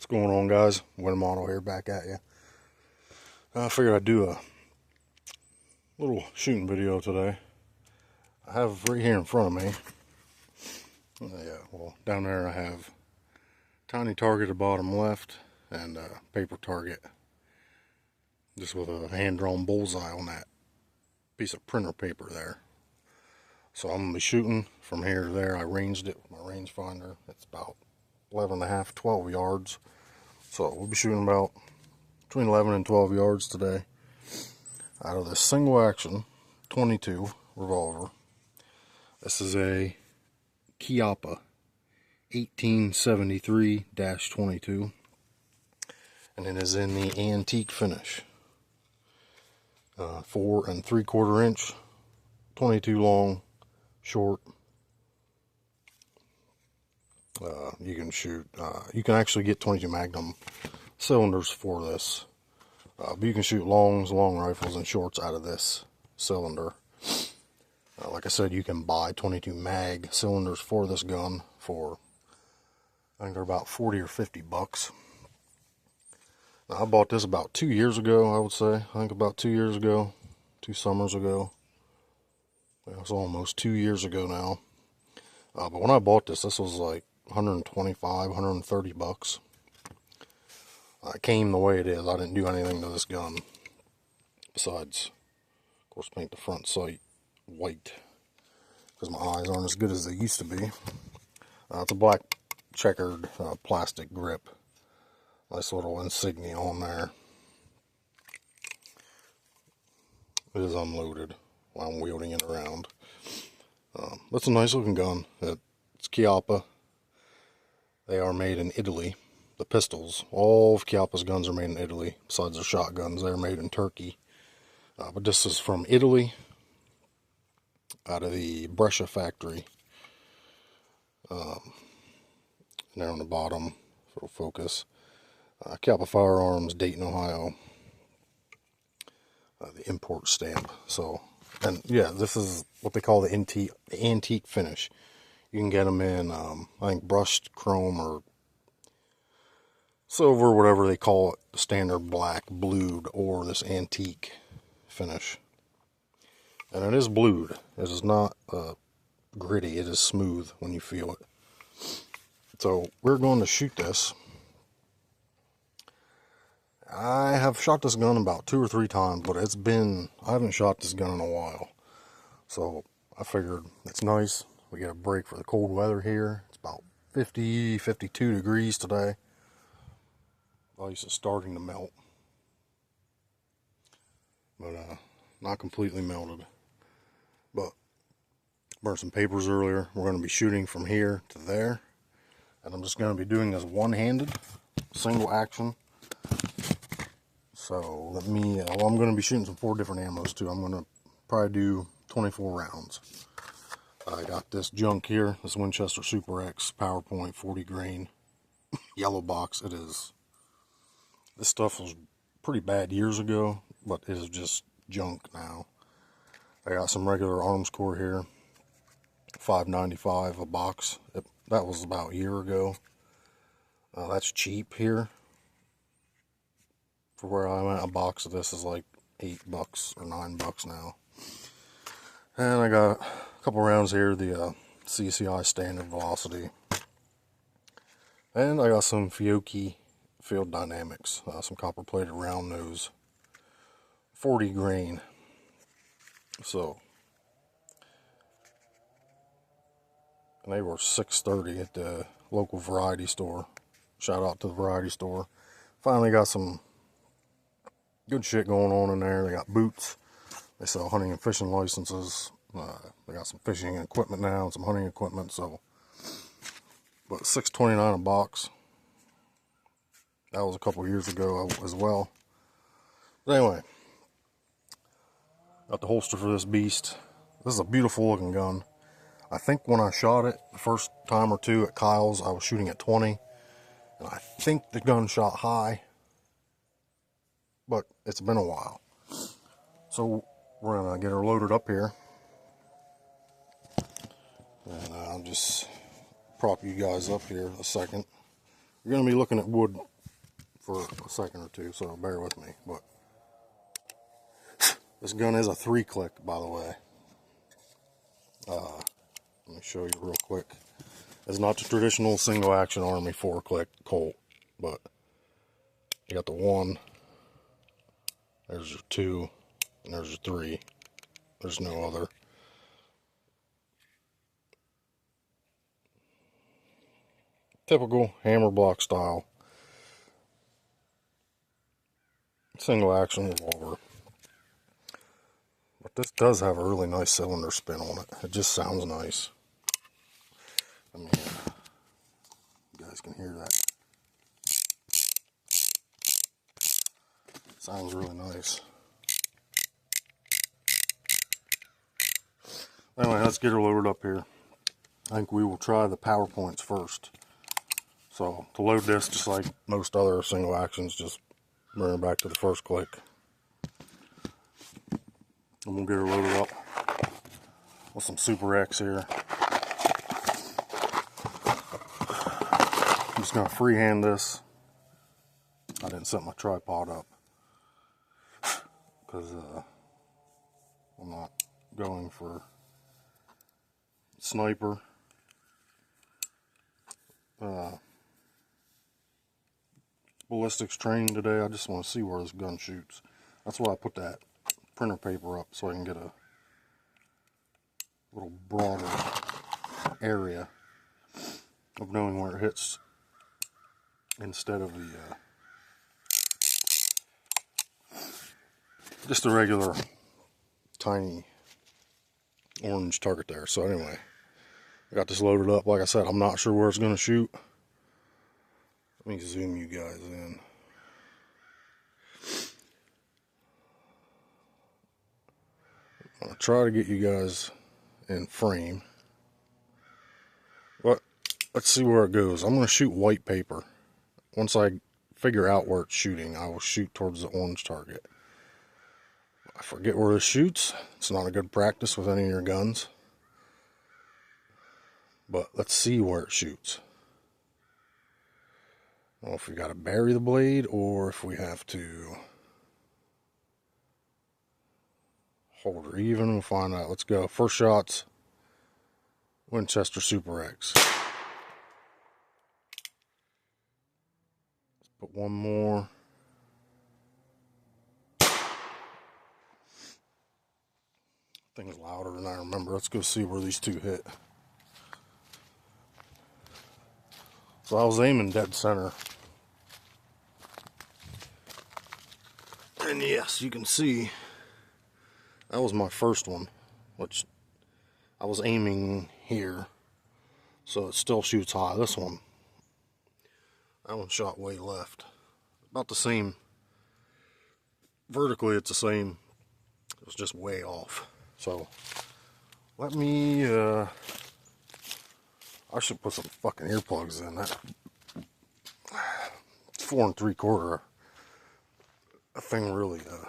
What's going on, guys? Win Model here, back at you. I figured I'd do a little shooting video today. I have right here in front of me. Well, down there I have tiny target at the bottom left and a paper target, just with a hand-drawn bullseye on that piece of printer paper there. So I'm gonna be shooting from here to there. I ranged it with my rangefinder. It's about 11 and a half, 12 yards. So we'll be shooting about between 11 and 12 yards today out of this single action 22 revolver. This is a Chiappa 1873-22, and it is in the antique finish. 4 3/4 inch, 22 long, short. You can shoot, you can actually get 22 Magnum cylinders for this, but you can shoot longs, long rifles, and shorts out of this cylinder. Like I said, you can buy 22 mag cylinders for this gun for, I think they're about 40 or 50 bucks. Now, I bought this about 2 years ago, I would say. I think about 2 years ago, 2 summers ago. It's almost 2 years ago now. But when I bought this was like 125, 130 bucks. It came the way it is. I didn't do anything to this gun besides, of course, paint the front sight white because my eyes aren't as good as they used to be. It's a black checkered plastic grip. Nice little insignia on there. It is unloaded while I'm wielding it around. That's a nice looking gun. It's Chiappa. They are made in Italy. The pistols, all of Chiappa's guns are made in Italy. Besides their shotguns, they're made in Turkey. But this is from Italy, out of the Brescia factory. There on the bottom, if it'll focus. Chiappa Firearms, Dayton, Ohio. The import stamp. So, and yeah, this is what they call the antique finish. You can get them in, I think, brushed chrome or silver, whatever they call it, the standard black, blued, or this antique finish. And it is blued. It is not gritty. It is smooth when you feel it. So we're going to shoot this. I have shot this gun about 2 or 3 times, but I haven't shot this gun in a while. So I figured it's nice. We get a break for the cold weather here. It's about 50, 52 degrees today. Ice is starting to melt. But not completely melted. But burned some papers earlier. We're going to be shooting from here to there. And I'm just going to be doing this one-handed, single action. So let me, I'm going to be shooting some 4 different ammos too. I'm going to probably do 24 rounds. I got this junk here, this Winchester Super X PowerPoint 40 grain yellow box. This stuff was pretty bad years ago, but it is just junk now. I got some regular arms core here, $5.95 a box. That was about a year ago. That's cheap here. For where I'm at, a box of this is like $8 or $9 now. And I got a couple rounds here, the CCI standard velocity. And I got some Fiocchi Field Dynamics, some copper plated round nose, 40 grain. So, and they were $6.30 at the local variety store. Shout out to the variety store. Finally got some good shit going on in there. They got boots. They sell hunting and fishing licenses. They got some fishing equipment now and some hunting equipment. So, but $6.29 a box. That was a couple years ago as well. But anyway, got the holster for this beast. This is a beautiful looking gun. I think when I shot it the first time or two at Kyle's, I was shooting at 20. And I think the gun shot high. But it's been a while. So we're going to get her loaded up here. And I'll just prop you guys up here a second. You're going to be looking at wood for a second or two, so bear with me. But this gun is a 3-click, by the way. Let me show you real quick. It's not the traditional single action Army 4-click Colt, but you got the 1, there's your 2, and there's your 3. There's no other. Typical hammer block style single action revolver. But this does have a really nice cylinder spin on it. It just sounds nice. I mean, you guys can hear that. Sounds really nice. Anyway, let's get her loaded up here. I think we will try the PowerPoints first. So, to load this, just like most other single actions, just bring her back to the first click. And we'll get her loaded up with some Super X here. I'm just going to freehand this. I didn't set my tripod up because I'm not going for sniper. Ballistics training today. I just want to see where this gun shoots. That's why I put that printer paper up, so I can get a little broader area of knowing where it hits instead of the just a regular tiny orange target there. So anyway, I got this loaded up. Like I said, I'm not sure where it's going to shoot. Let me zoom you guys in. I'll try to get you guys in frame. But let's see where it goes. I'm going to shoot white paper. Once I figure out where it's shooting, I will shoot towards the orange target. I forget where it shoots. It's not a good practice with any of your guns. But let's see where it shoots. I don't know if we got to bury the blade or if we have to hold her even. We'll find out. Let's go. First shots, Winchester Super X. Let's put one more. Thing's louder than I remember. Let's go see where these two hit. So I was aiming dead center. And yes, you can see that was my first one, which I was aiming here. So it still shoots high. This one, that one shot way left. About the same. Vertically, it's the same. It was just way off. So let me, I should put some fucking earplugs in. That it's 4 3/4. That thing really, a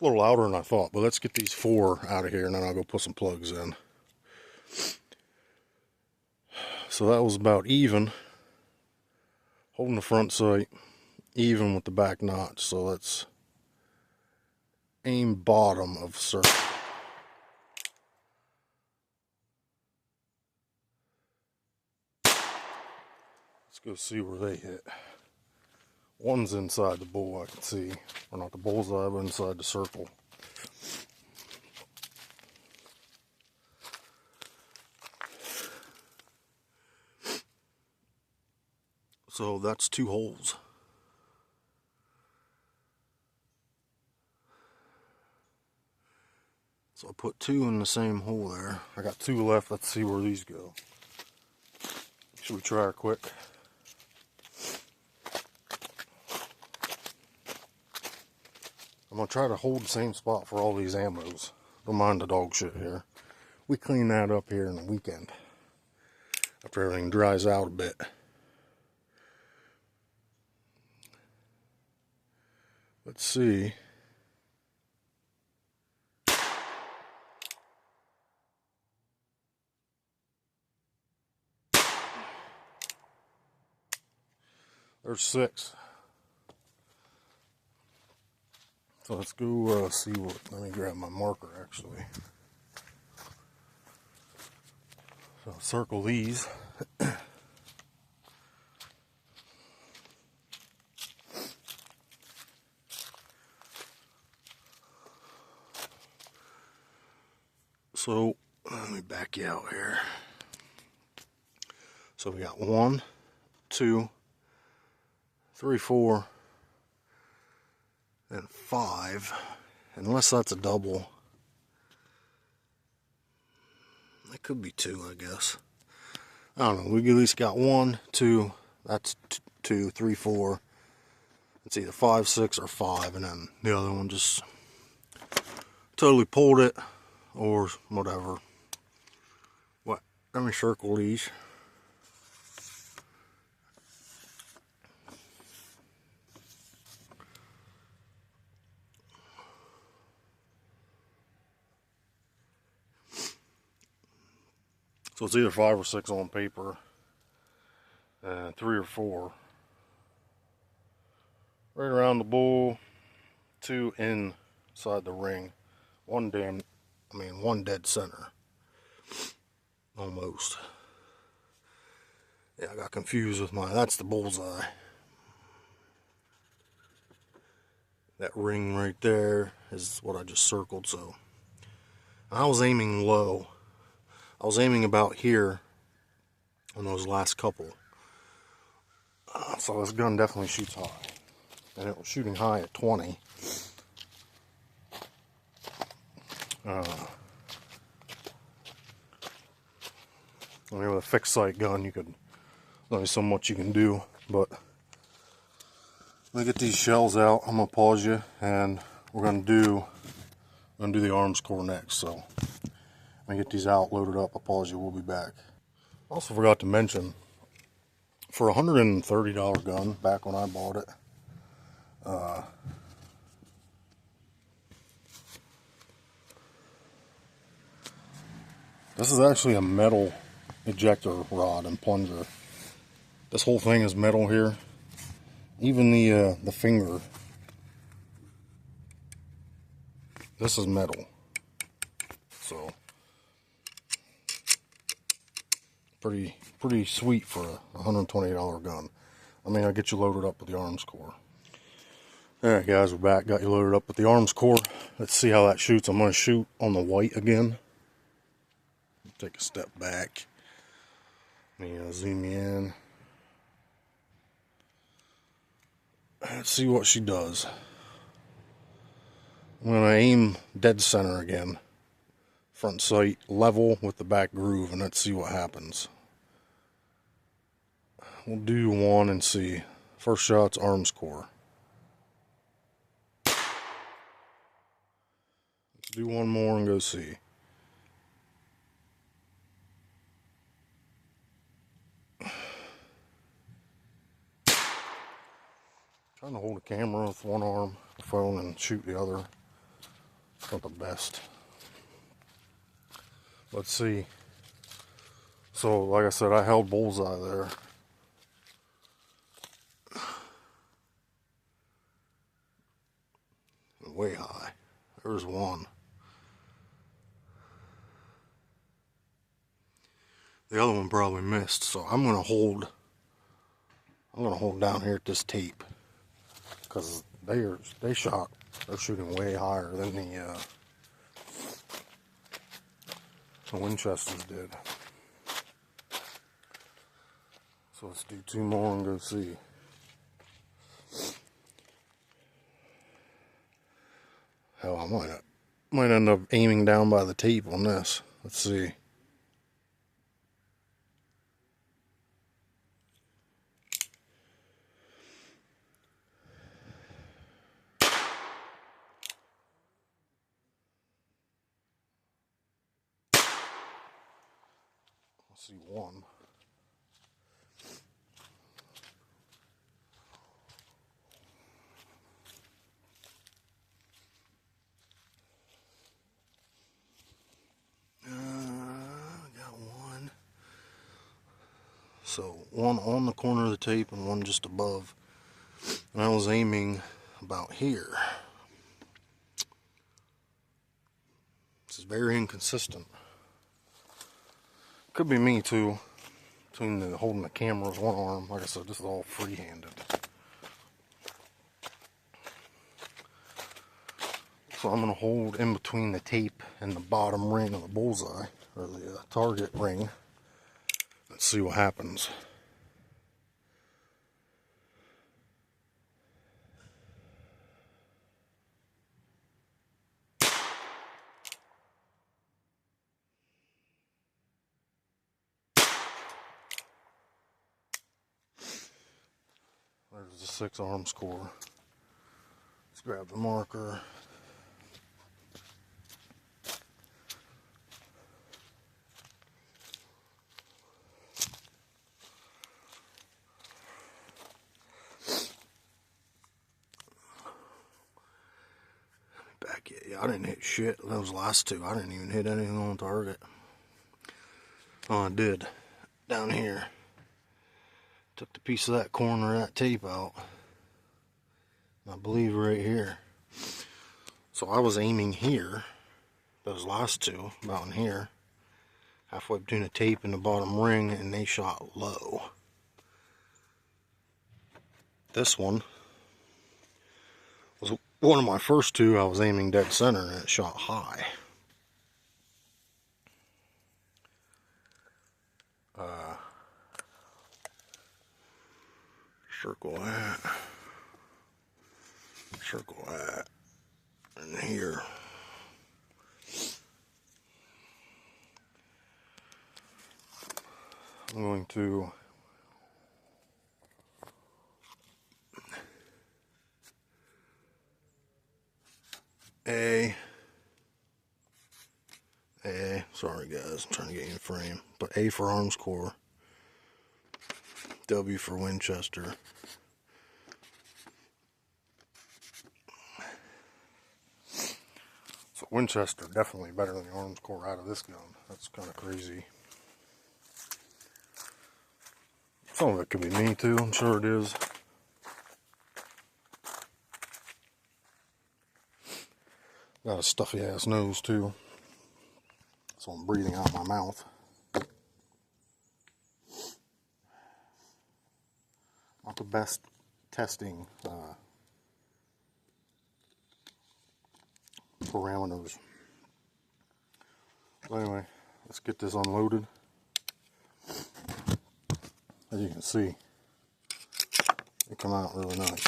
little louder than I thought. But let's get these 4 out of here, and then I'll go put some plugs in. So that was about even. Holding the front sight, even with the back notch. So let's aim bottom of circle. Let's go see where they hit. One's inside the bull, I can see. Or not the bullseye, but inside the circle. So that's 2 holes. So I put 2 in the same hole there. I got 2 left. Let's see where these go. Should we try her quick? I'm going to try to hold the same spot for all these ammos. Don't mind the dog shit here. We clean that up here in the weekend. After everything dries out a bit. Let's see. There's 6. So let's go see what. Let me grab my marker actually. So I'll circle these. So let me back you out here. So we got 1, 2, 3, 4, and 5. Unless that's a double. It could be 2, I guess. I don't know. We at least got 1, 2. That's 2, 3, 4. It's either 5, 6, or 5, and then the other one just totally pulled it, or whatever. What? Let me circle these. So it's either 5 or 6 on paper, and 3 or 4 right around the bowl, 2 inside the ring, 1 dead center, almost. Yeah, I got confused with that's the bullseye. That ring right there is what I just circled. So I was aiming low. I was aiming about here on those last couple. So this gun definitely shoots high. And it was shooting high at 20. I mean, with a fixed sight gun, there's only so much you can do. But let me get these shells out. I'm gonna pause you, and we're gonna do the arms core next. So let me get these out, loaded up. I'll pause you. We'll be back. Also forgot to mention, for a $130 gun back when I bought it, this is actually a metal ejector rod and plunger. This whole thing is metal here. Even the finger. This is metal. So pretty sweet for a $120 gun. I mean, I'll get you loaded up with the arms core. Alright guys, we're back. Got you loaded up with the arms core. Let's see how that shoots. I'm going to shoot on the white again. Take a step back. Let me zoom in. Let's see what she does. I'm going to aim dead center again. Front sight level with the back groove, and let's see what happens. We'll do 1 and see. First shot's arms core. Let's do 1 more and go see. Trying to hold a camera with one arm, phone, and shoot the other. It's not the best. Let's see. So, like I said, I held bullseye there. Way high. There's 1. The other one probably missed, so I'm gonna hold down here at this tape, because they're shooting way higher than the Winchesters did. So let's do 2 more and go see. Hell, I might end up aiming down by the tape on this. Let's see. Let's see 1. Got 1. So 1 on the corner of the tape and 1 just above. And I was aiming about here. This is very inconsistent. Could be me too, between the holding the camera with one arm. Like I said, this is all free-handed. So I'm going to hold in between the tape and the bottom ring of the bullseye, or the target ring. Let's see what happens. There's the 6 arms core. Let's grab the marker. Back yet. Yeah, I didn't hit shit. Those last two, I didn't even hit anything on target. Oh, I did. Down here. Took the piece of that corner of that tape out. I believe right here. So I was aiming here. Those last two, about in here. Halfway between the tape and the bottom ring, and they shot low. This one was one of my first two. I was aiming dead center and it shot high. Circle that. Circle that. And here. I'm going to sorry guys, I'm trying to get you in frame, but A for arms core, W for Winchester. So Winchester definitely better than the arms core out of this gun. That's kind of crazy. Some of it could be me too, I'm sure it is. Got a stuffy ass nose too, so I'm breathing out my mouth. Not the best testing parameters. So anyway, let's get this unloaded. As you can see, they come out really nice.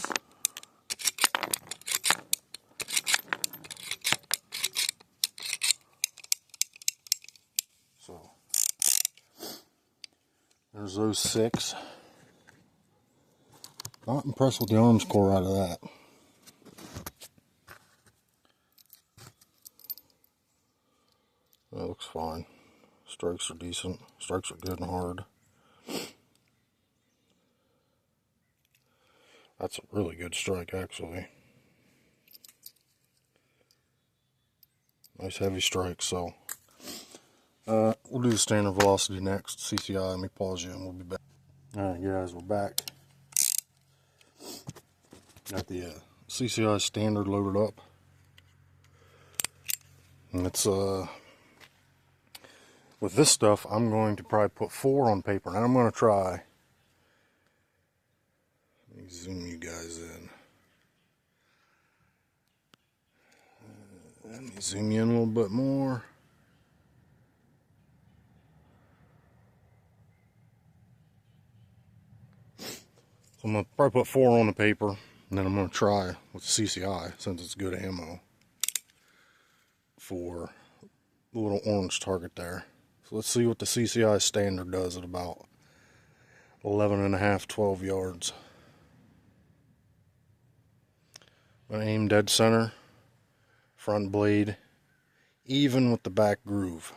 So there's those 6. Not impressed with the arms core out of that. That looks fine. Strikes are decent. Strikes are good and hard. That's a really good strike, actually. Nice heavy strike, so we'll do the standard velocity next. CCI, let me pause you and we'll be back. Alright guys, we're back. Got the CCI standard loaded up. And it's with this stuff, I'm going to probably put 4 on paper. And I'm going to try. Let me zoom you guys in. Let me zoom you in a little bit more. So I'm going to probably put 4 on the paper. And then I'm going to try with CCI, since it's good ammo, for the little orange target there. So let's see what the CCI standard does at about 11.5, 12 yards. I'm going to aim dead center, front blade, even with the back groove.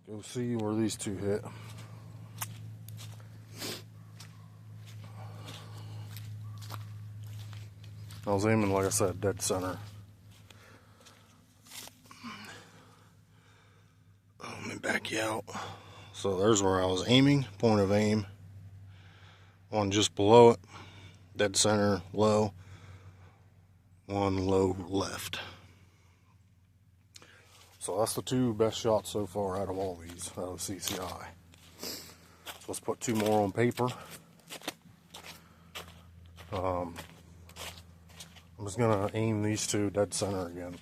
Let's go see where these two hit. I was aiming, like I said, dead center. back you out. So there's where I was aiming, point of aim. One just below it, dead center, low. One low left. So that's the two best shots so far out of all these, out of CCI. So let's put two more on paper. I'm just gonna aim these two dead center again.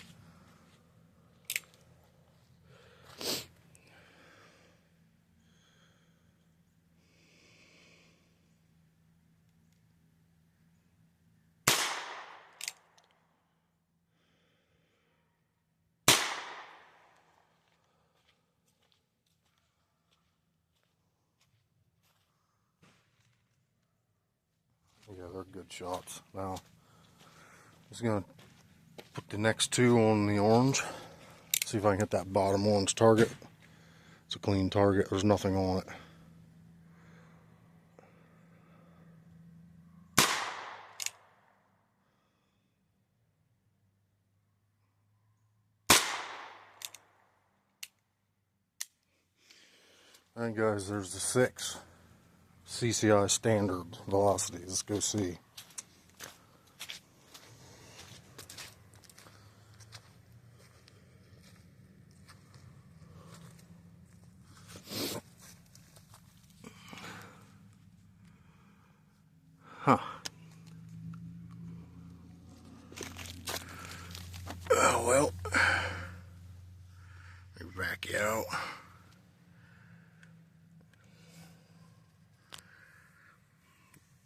Yeah, they're good shots. Now, I'm just gonna put the next two on the orange. See if I can hit that bottom orange target. It's a clean target. There's nothing on it. Alright guys, there's the 6 CCI standard velocities. Let's go see. Huh. Oh well. Let me back you out.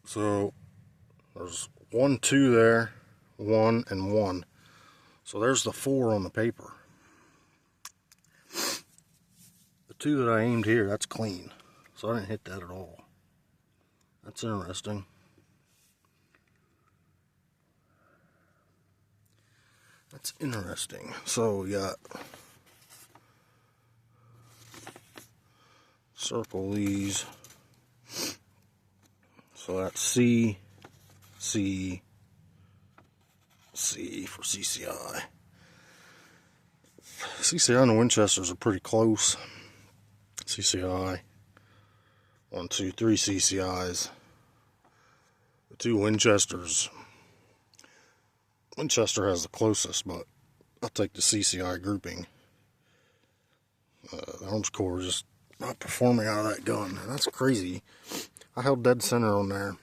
So there's 1, 2 there, 1 and 1. So there's the 4 on the paper. The 2 that I aimed here, that's clean. So I didn't hit that at all. That's interesting. That's interesting. So we got circle these. So that's C, C, C for CCI. CCI and the Winchesters are pretty close. CCI, 1, 2, 3 CCIs. The 2 Winchesters. Winchester has the closest, but I'll take the CCI grouping. The arms core is just not performing out of that gun. That's crazy. I held dead center on there.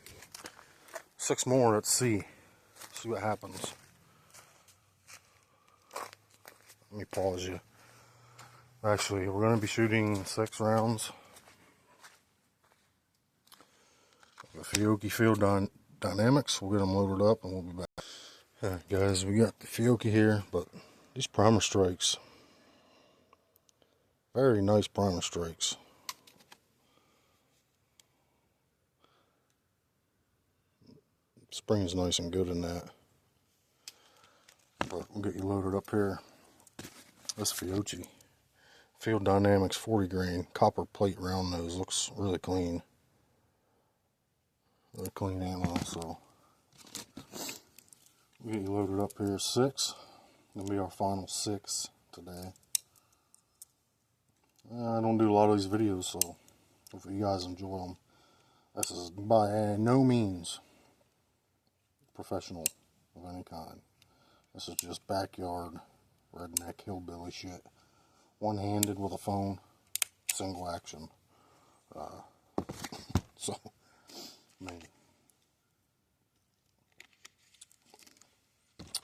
6 more, let's see. See what happens. Let me pause you. Actually, we're going to be shooting 6 rounds. The Fiocchi Field Dynamics. We'll get them loaded up and we'll be back. Alright guys, we got the Fiocchi here, but these primer strikes. Very nice primer strikes. Spring's nice and good in that. But we'll get you loaded up here. This Fiocchi Field Dynamics 40 grain copper plate round nose looks really clean. Really clean ammo, so we'll get you loaded up here. 6. Gonna be our final 6 today. I don't do a lot of these videos, so hopefully you guys enjoy them. This is by no means professional of any kind. This is just backyard redneck hillbilly shit. One-handed with a phone, single action. So, I mean,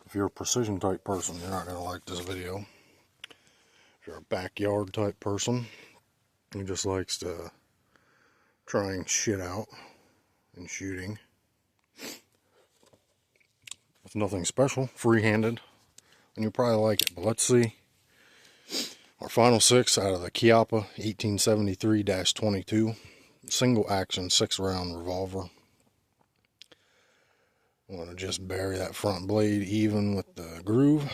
if you're a precision type person, you're not gonna like this video. If you're a backyard type person who just likes to trying shit out and shooting, it's nothing special, free-handed, and you'll probably like it. But let's see our final 6 out of the Chiappa 1873-22 single action 6-round revolver. I'm going to just bury that front blade even with the groove.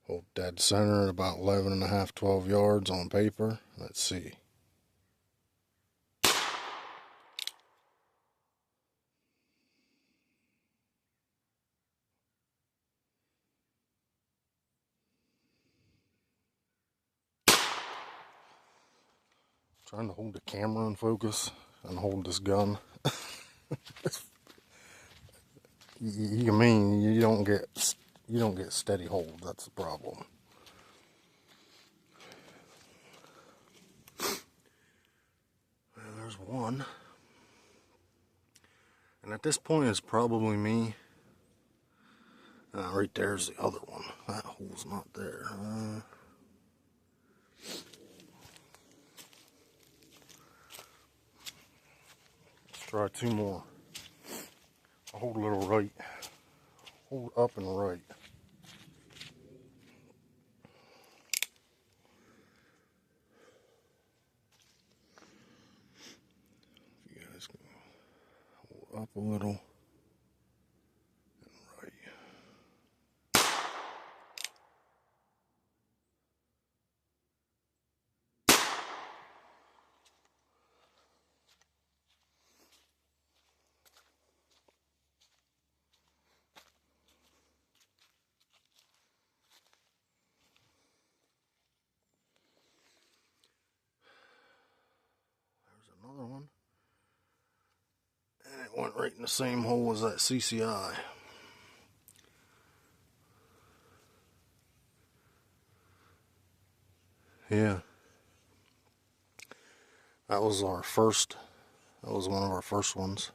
Hold dead center at about 11.5, 12 yards on paper. Let's see. Trying to hold the camera in focus and hold this gun. You mean you don't get steady hold. That's the problem. Well, there's one, and at this point it's probably me. Right there's the other one. That hole's not there. Let's try two more. I'll hold a little right. Hold up and right. You guys can hold up a little and right. Another one, and it went right in the same hole as that CCI. Yeah, that was one of our first ones.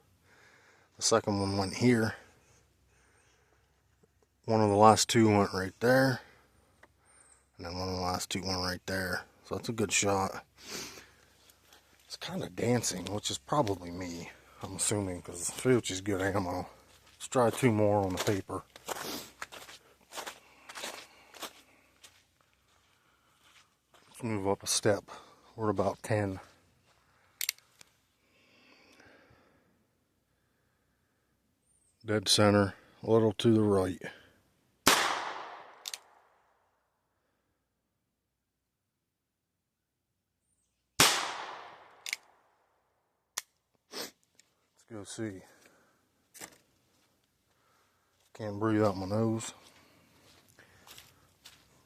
The second one went here. One of the last two went right there, and then one of the last two went right there. So that's a good shot. It's kind of dancing, which is probably me, I'm assuming, because Fiucci's good ammo. Let's try two more on the paper. Let's move up a step. We're about 10. Dead center, a little to the right. Let's go see. Can't breathe out my nose.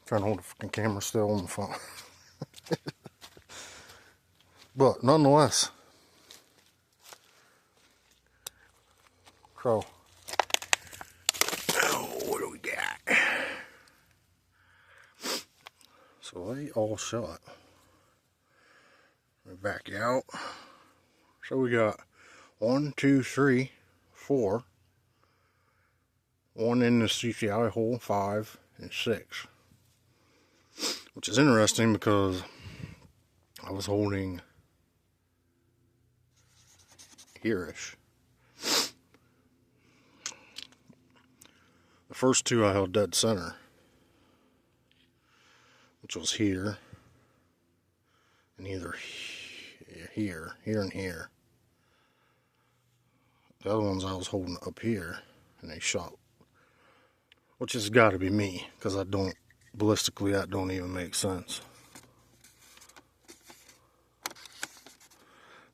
Trying to hold the fucking camera still on the phone. But nonetheless, crow. Oh, what do we got? So they all shot. Let me back you out. So we got 1, 2, 3, 4. One in the CCI hole, 5, and 6. Which is interesting because I was holding here-ish. The first two I held dead center, which was here, and either here, and here. The other ones I was holding up here, and they shot, which has got to be me, because ballistically that don't even make sense.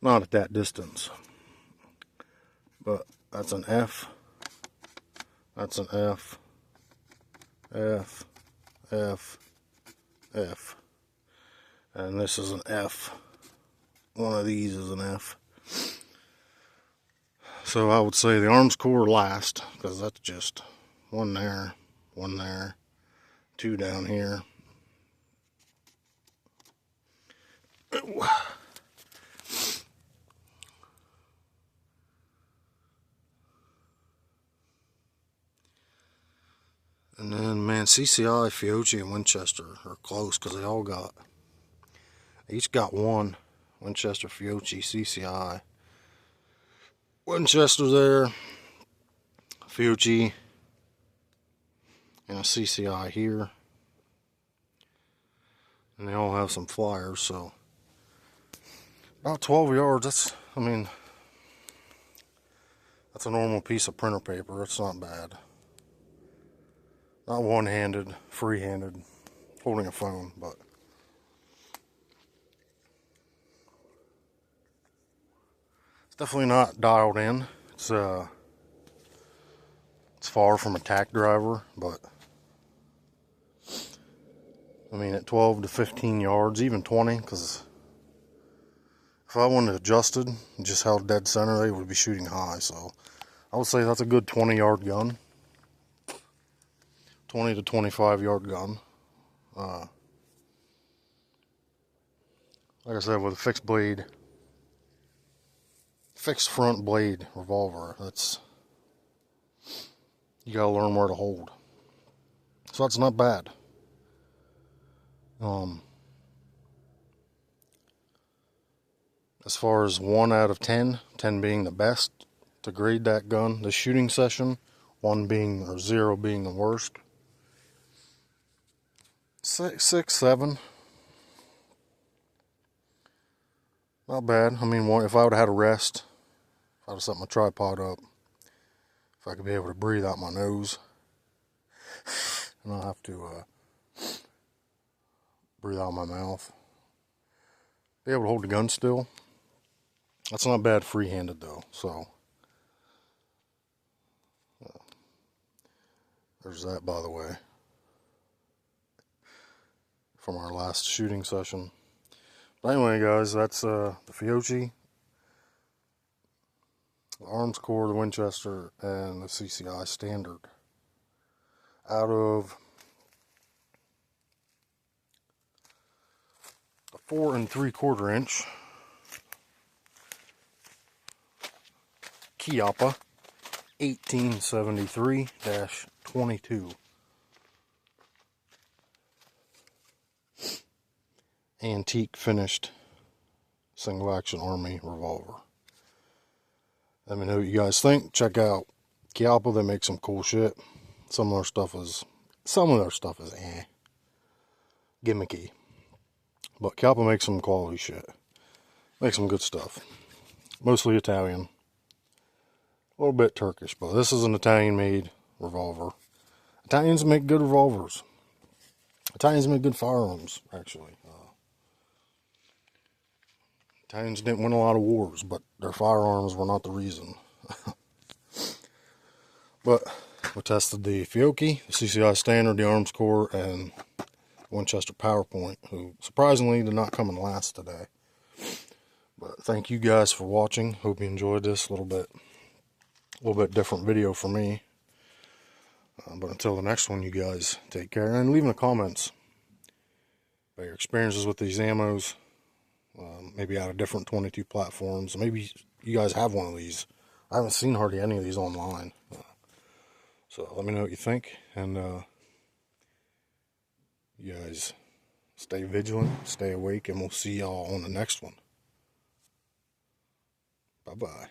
Not at that distance. But that's an F. That's an F. F. F. F. And this is an F. One of these is an F. So I would say the arms core last, because that's just one there, two down here. Ooh. And then, man, CCI, Fiucci, and Winchester are close because they each got one. Winchester, Fiucci, CCI. Winchester there, Fiucci, and a CCI here. And they all have some flyers, so about 12 yards, that's a normal piece of printer paper. It's not bad. Not one-handed, free-handed, holding a phone, but it's definitely not dialed in. It's far from a tack driver, but at 12 to 15 yards, even 20, because If I wanted adjusted, just held dead center, they would be shooting high. So I would say that's a good 20-yard gun. 20 to 25-yard gun. Like I said, with a fixed blade, fixed front blade revolver, you gotta learn where to hold. So that's not bad. As far as 1 out of 10, 10 being the best to grade that gun, the shooting session, 0 being the worst. 6, 7. Not bad. I mean, if I would have had a rest, if I would have set my tripod up, if I could be able to breathe out my nose, and not have to breathe out my mouth, be able to hold the gun still. That's not bad free-handed though. So there's that, by the way, from our last shooting session. But anyway, guys, that's the Fiocchi, the Arms Corps, the Winchester, and the CCI Standard. Out of the 4 3/4 inch Chiappa 1873-22 antique finished single action army revolver. Let me know what you guys think. Check out Chiappa. They make some cool shit. Some of their stuff is gimmicky, but Chiappa makes some quality shit. Makes some good stuff. Mostly Italian, a little bit Turkish, but this is an Italian-made revolver. Italians make good revolvers. Italians make good firearms, actually. Italians didn't win a lot of wars, but their firearms were not the reason. But we tested the Fiocchi, the CCI Standard, the Arms Corps, and Winchester PowerPoint, who surprisingly did not come in last today. But thank you guys for watching. Hope you enjoyed this little bit different video for me. But until the next one, you guys take care, and leave in the comments about your experiences with these ammos. Maybe out of different 22 platforms. Maybe you guys have one of these. I haven't seen hardly any of these online. So let me know what you think. And you guys stay vigilant, stay awake, and we'll see y'all on the next one. Bye-bye.